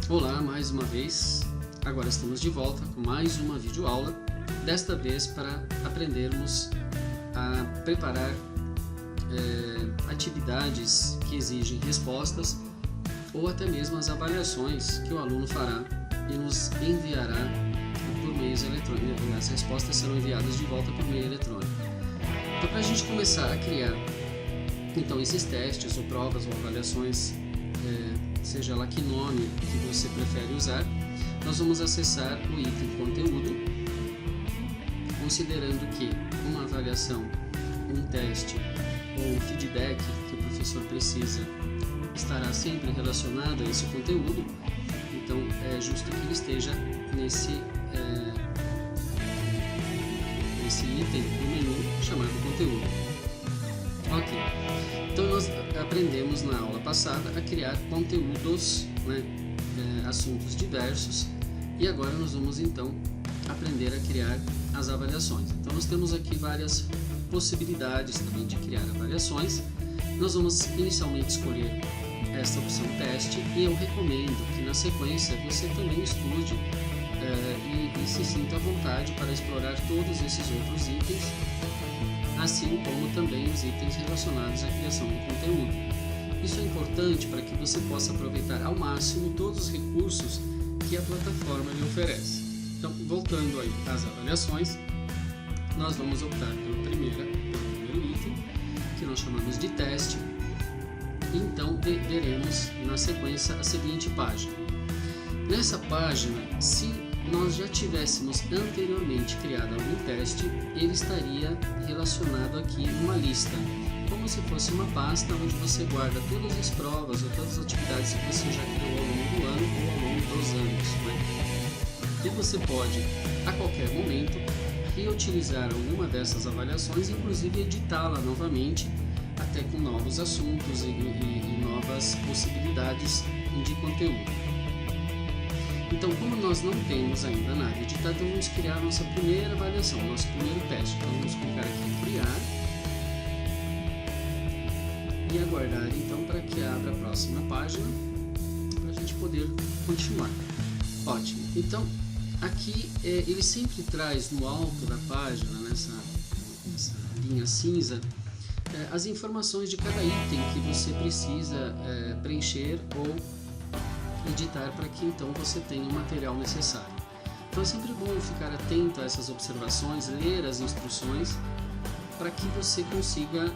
Olá, mais uma vez. Agora estamos de volta com mais uma videoaula, desta vez para aprendermos a preparar atividades que exigem respostas ou até mesmo as avaliações que o aluno fará e nos enviará por meios eletrônicos. As respostas serão enviadas de volta por meio eletrônico. Então, para a gente começar a criar então esses testes ou provas ou avaliações, seja lá que nome que você prefere usar, nós vamos acessar o item conteúdo, considerando que uma avaliação, um teste ou um feedback que o professor precisa estará sempre relacionado a esse conteúdo. Então é justo que ele esteja nesse item do menu chamado conteúdo. Ok, então nós aprendemos na aula passada a criar conteúdos, assuntos diversos, e agora nós vamos então aprender a criar as avaliações. Então nós temos aqui várias possibilidades também de criar avaliações. Nós vamos inicialmente escolher esta opção teste, e eu recomendo que na sequência você também estude e se sinta à vontade para explorar todos esses outros itens, assim como também os itens relacionados à criação de conteúdo. Isso é importante para que você possa aproveitar ao máximo todos os recursos que a plataforma lhe oferece. Então, voltando aí às avaliações, nós vamos optar pelo primeiro item, que nós chamamos de teste. Então, veremos na sequência a seguinte página. Nessa página, se nós já tivéssemos anteriormente criado algum teste, ele estaria relacionado aqui numa lista, como se fosse uma pasta onde você guarda todas as provas ou todas as atividades que você já criou ao longo do ano ou ao longo dos anos. E você pode, a qualquer momento, reutilizar alguma dessas avaliações, inclusive editá-la novamente, até com novos assuntos e novas possibilidades de conteúdo. Então, como nós não temos ainda nada editado, então vamos criar a nossa primeira avaliação, nosso primeiro teste. Então vamos clicar aqui em criar e aguardar então para que abra a próxima página para a gente poder continuar. Ótimo. Então aqui ele sempre traz no alto da página, nessa linha cinza, as informações de cada item que você precisa preencher ou editar para que então você tenha o material necessário. Então é sempre bom ficar atento a essas observações, ler as instruções para que você consiga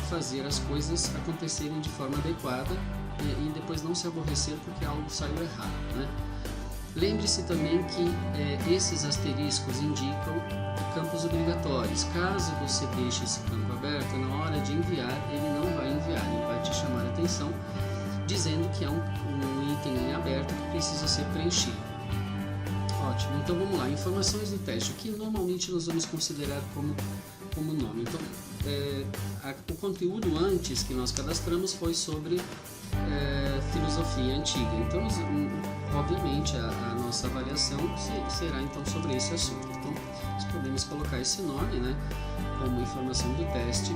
fazer as coisas acontecerem de forma adequada e depois não se aborrecer porque algo saiu errado, Lembre-se também que esses asteriscos indicam campos obrigatórios. Caso você deixe esse campo aberto, na hora de enviar, ele não vai enviar, ele vai te chamar a atenção, dizendo que é um item em aberto que precisa ser preenchido. Ótimo, então vamos lá, informações do teste, o que normalmente nós vamos considerar como nome. Então, o conteúdo antes que nós cadastramos foi sobre filosofia antiga, então obviamente a nossa avaliação será então sobre esse assunto. Então nós podemos colocar esse nome como informação do teste.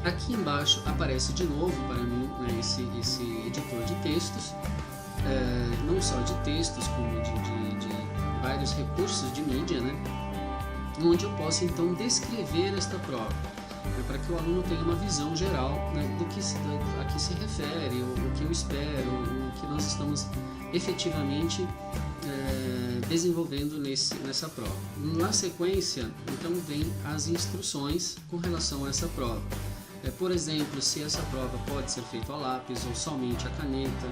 Aqui embaixo aparece de novo para mim esse editor de textos, não só de textos como de vários recursos de mídia, onde eu posso então descrever esta prova, para que o aluno tenha uma visão geral do que a que se refere, o que eu espero, o que nós estamos efetivamente desenvolvendo nessa prova. Na sequência, então, vem as instruções com relação a essa prova. Por exemplo, se essa prova pode ser feita a lápis ou somente a caneta,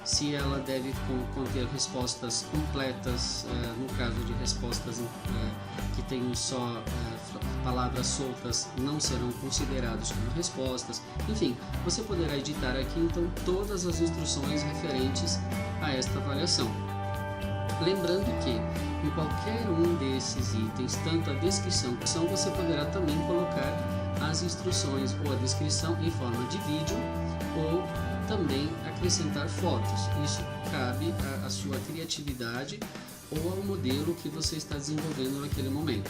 se ela deve conter respostas completas, no caso de respostas que tenham só palavras soltas, não serão considerados como respostas. Enfim, você poderá editar aqui então todas as instruções referentes a esta avaliação. Lembrando que em qualquer um desses itens, tanto a descrição como a opção, você poderá também colocar as instruções ou a descrição em forma de vídeo ou também acrescentar fotos. Isso cabe à sua criatividade ou ao modelo que você está desenvolvendo naquele momento.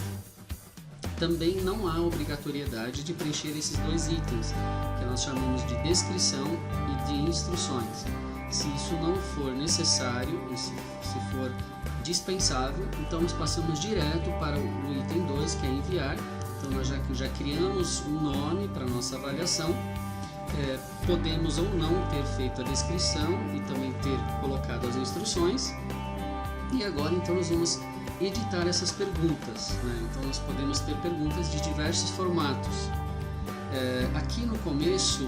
Também não há obrigatoriedade de preencher esses dois itens, que nós chamamos de descrição e de instruções. Se isso não for necessário, se for dispensável, então nós passamos direto para o item 2, que é enviar. Então nós já criamos um nome para a nossa avaliação, podemos ou não ter feito a descrição e também ter colocado as instruções, e agora então nós vamos editar essas perguntas, né? Então nós podemos ter perguntas de diversos formatos. Aqui no começo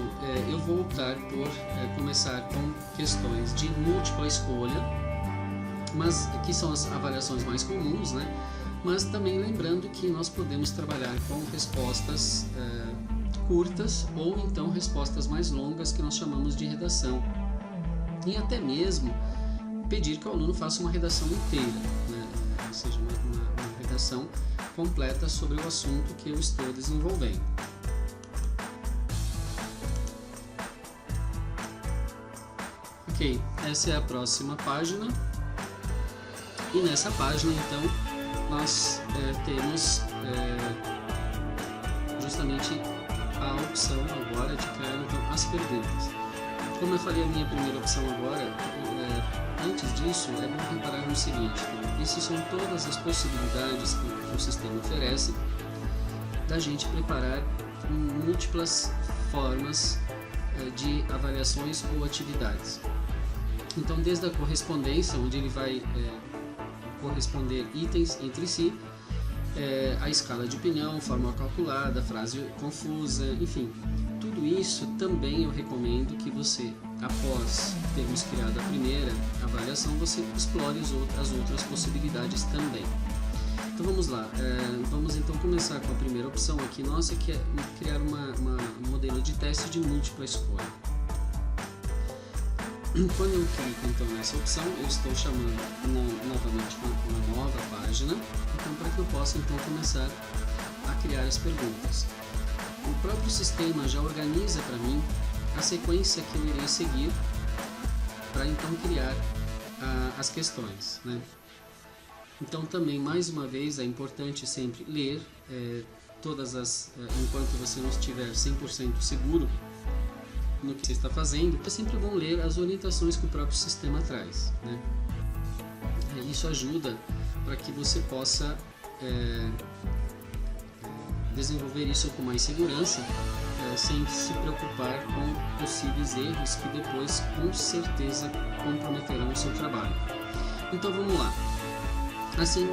eu vou optar por começar com questões de múltipla escolha, mas que são as avaliações mais comuns, né? Mas também lembrando que nós podemos trabalhar com respostas curtas ou então respostas mais longas, que nós chamamos de redação, e até mesmo pedir que o aluno faça uma redação inteira, né? Ou seja, uma redação completa sobre o assunto que eu estou desenvolvendo. Ok, essa é a próxima página, e nessa página então nós temos justamente a opção agora de criar então as perguntas. Como eu falei, a minha primeira opção agora, antes disso é bom reparar no seguinte: então, essas são todas as possibilidades que o sistema oferece da gente preparar múltiplas formas de avaliações ou atividades. Então, desde a correspondência, onde ele vai corresponder itens entre si, a escala de opinião, forma calculada, frase confusa, enfim, tudo isso também eu recomendo que você, após termos criado a primeira avaliação, você explore as outras possibilidades também. Então vamos lá, vamos então começar com a primeira opção aqui nossa, que é criar um modelo de teste de múltipla escolha. Quando eu clico então nessa opção, eu estou chamando novamente uma nova página, então para que eu possa então começar a criar as perguntas. O próprio sistema já organiza para mim a sequência que eu irei seguir para então criar as questões, né? Então também, mais uma vez, é importante sempre ler enquanto você não estiver 100% seguro no que você está fazendo, é sempre bom ler as orientações que o próprio sistema traz, né? Isso ajuda para que você possa desenvolver isso com mais segurança, sem se preocupar com possíveis erros que depois com certeza comprometerão o seu trabalho. Então vamos lá. Assim,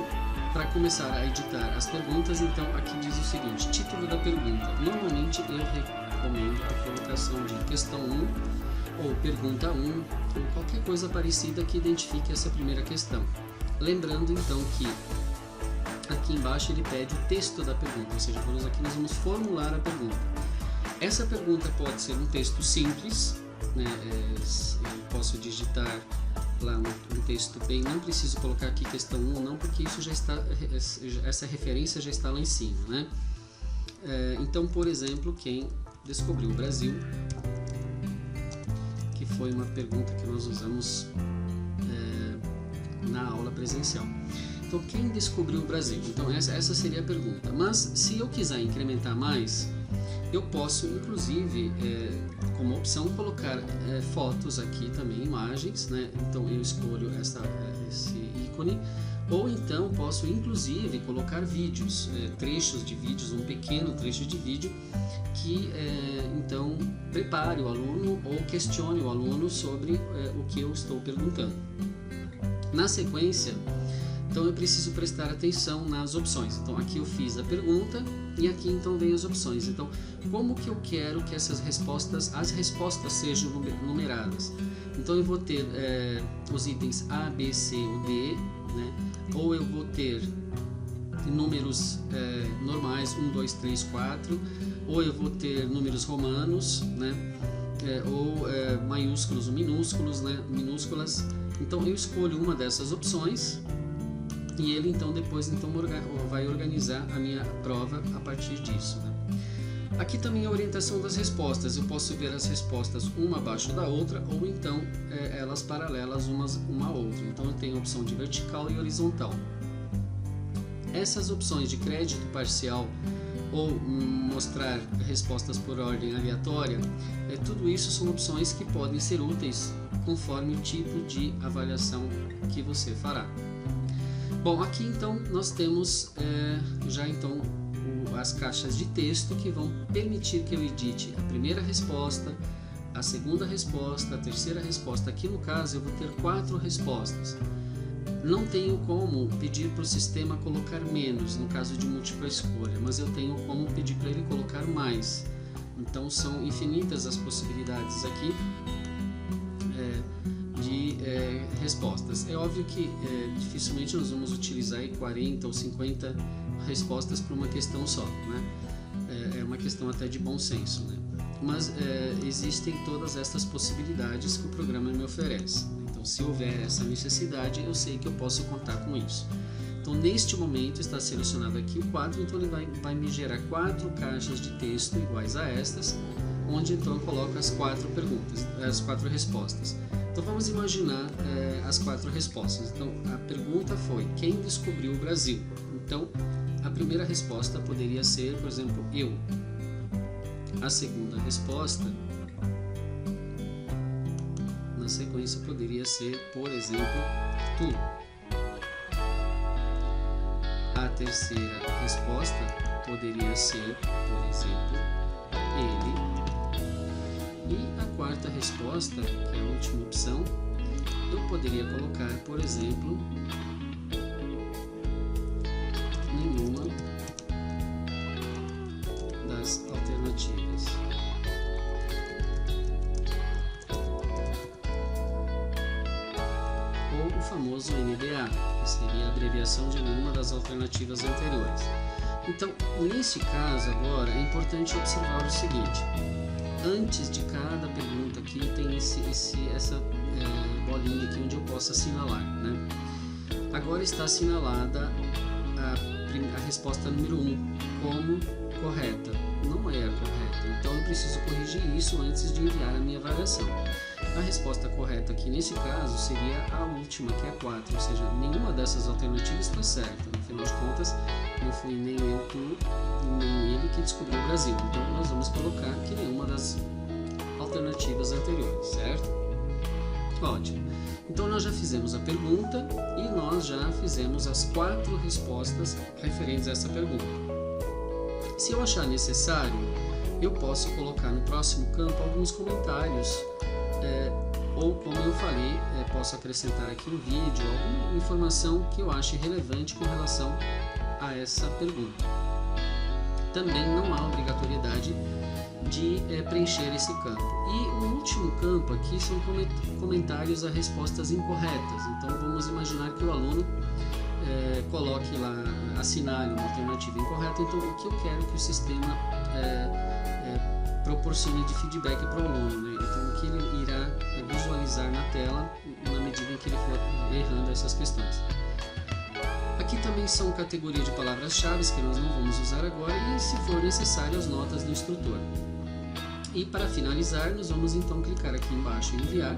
para começar a editar as perguntas, então aqui diz o seguinte: título da pergunta. Normalmente eu recomendo a colocação de questão 1 ou pergunta 1 ou qualquer coisa parecida que identifique essa primeira questão. Lembrando então que aqui embaixo ele pede o texto da pergunta, ou seja, aqui nós vamos formular a pergunta. Essa pergunta pode ser um texto simples, né? Eu posso digitar lá um texto bem, não preciso colocar aqui questão 1 não, porque isso já está, essa referência já está lá em cima, né? Então, por exemplo, quem descobriu o Brasil, que foi uma pergunta que nós usamos na aula presencial. Então, quem descobriu o Brasil? Então, essa seria a pergunta. Mas, se eu quiser incrementar mais, eu posso, inclusive, como opção, colocar fotos aqui também, imagens, né? Então, eu escolho esse ícone. Ou então, posso, inclusive, colocar vídeos, trechos de vídeos, um pequeno trecho de vídeo que, então, prepare o aluno ou questione o aluno sobre o que eu estou perguntando. Na sequência, então eu preciso prestar atenção nas opções. Então aqui eu fiz a pergunta e aqui então vem as opções. Então, como que eu quero que as respostas sejam numeradas? Então eu vou ter os itens A, B, C ou D, né? Ou eu vou ter números normais 1, 2, 3, 4, ou eu vou ter números romanos, né? Ou maiúsculos ou minúsculos, né? Minúsculas. Então eu escolho uma dessas opções e ele então depois vai organizar a minha prova a partir disso, né? Aqui também a orientação das respostas. Eu posso ver as respostas uma abaixo da outra ou então elas paralelas uma à outra. Então eu tenho a opção de vertical e horizontal. Essas opções de crédito parcial ou mostrar respostas por ordem aleatória, tudo isso são opções que podem ser úteis conforme o tipo de avaliação que você fará. Bom, aqui então nós temos já então as caixas de texto que vão permitir que eu edite a primeira resposta, a segunda resposta, a terceira resposta. Aqui no caso eu vou ter 4 respostas. Não tenho como pedir para o sistema colocar menos no caso de múltipla escolha, mas eu tenho como pedir para ele colocar mais. Então são infinitas as possibilidades aqui de respostas. É óbvio que dificilmente nós vamos utilizar aí 40 ou 50 respostas para uma questão só, né? É uma questão até de bom senso, né? Mas existem todas estas possibilidades que o programa me oferece. Então, se houver essa necessidade, eu sei que eu posso contar com isso. Então, neste momento está selecionado aqui o quadro, então ele vai me gerar 4 caixas de texto iguais a estas, onde então eu coloco as 4 perguntas, as 4 respostas. Então vamos imaginar as 4 respostas. Então a pergunta foi: quem descobriu o Brasil? Então a primeira resposta poderia ser, por exemplo, eu. A segunda resposta, na sequência, poderia ser, por exemplo, tu. A terceira resposta poderia ser, por exemplo, ele. E a quarta resposta, que é a última opção, eu poderia colocar, por exemplo, nenhuma das alternativas. Ou o famoso NDA, que seria a abreviação de nenhuma das alternativas anteriores. Então, nesse caso agora, é importante observar o seguinte: antes de cada pergunta aqui tem essa bolinha aqui onde eu posso assinalar, né? Agora está assinalada a resposta número 1 como correta. Não é a correta, então eu preciso corrigir isso antes de enviar a minha avaliação. A resposta correta aqui nesse caso seria a última, que é a 4, ou seja, nenhuma dessas alternativas está certa. No final de contas, não fui nem eu, tu, nem ele que descobriu o Brasil. Então nós vamos colocar que nenhuma das alternativas anteriores, certo? Ótimo. Então nós já fizemos a pergunta e nós já fizemos as 4 respostas referentes a essa pergunta. Se eu achar necessário, eu posso colocar no próximo campo alguns comentários, ou como eu falei, posso acrescentar aqui um vídeo, alguma informação que eu ache relevante com relação a essa pergunta. Também não há obrigatoriedade de preencher esse campo. E o último campo aqui são comentários a respostas incorretas. Então vamos imaginar que o aluno coloque lá, assinale uma alternativa incorreta. Então o que eu quero que o sistema proporcione de feedback para o aluno, né? Então o que ele irá visualizar na tela na medida em que ele for errando essas questões. Aqui também são categorias de palavras-chave que nós não vamos usar agora e, se for necessário, as notas do instrutor. E para finalizar, nós vamos então clicar aqui embaixo em enviar,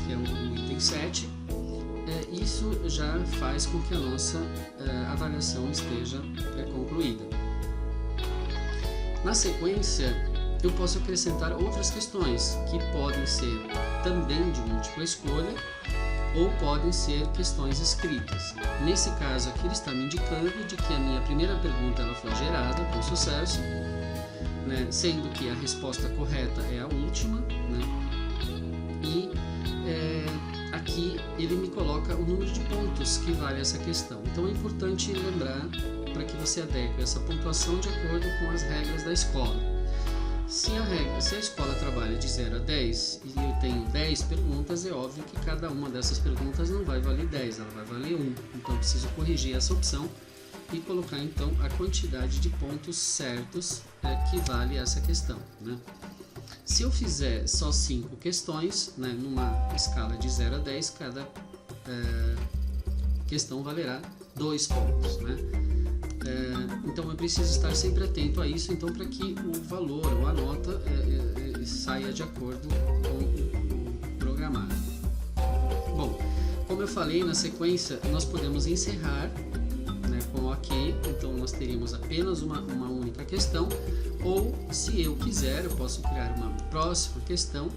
que é o item 7. Isso já faz com que a nossa avaliação esteja concluída. Na sequência, eu posso acrescentar outras questões que podem ser também de múltipla escolha ou podem ser questões escritas. Nesse caso aqui ele está me indicando de que a minha primeira pergunta ela foi gerada com sucesso, né, sendo que a resposta correta é a última, né, e aqui ele me coloca o número de pontos que vale essa questão. Então é importante lembrar para que você adeque essa pontuação de acordo com as regras da escola. Se a escola trabalha de 0 a 10 e eu tenho 10 perguntas, é óbvio que cada uma dessas perguntas não vai valer 10, ela vai valer 1. Então eu preciso corrigir essa opção e colocar então a quantidade de pontos certos que vale essa questão, né? Se eu fizer só 5 questões, né, numa escala de 0 a 10, cada questão valerá 2 pontos, né? Então eu preciso estar sempre atento a isso, então, para que o valor ou a nota saia de acordo com o programado. Bom, como eu falei, na sequência nós podemos encerrar, né, com OK, então nós teríamos apenas uma única questão, ou se eu quiser eu posso criar uma próxima questão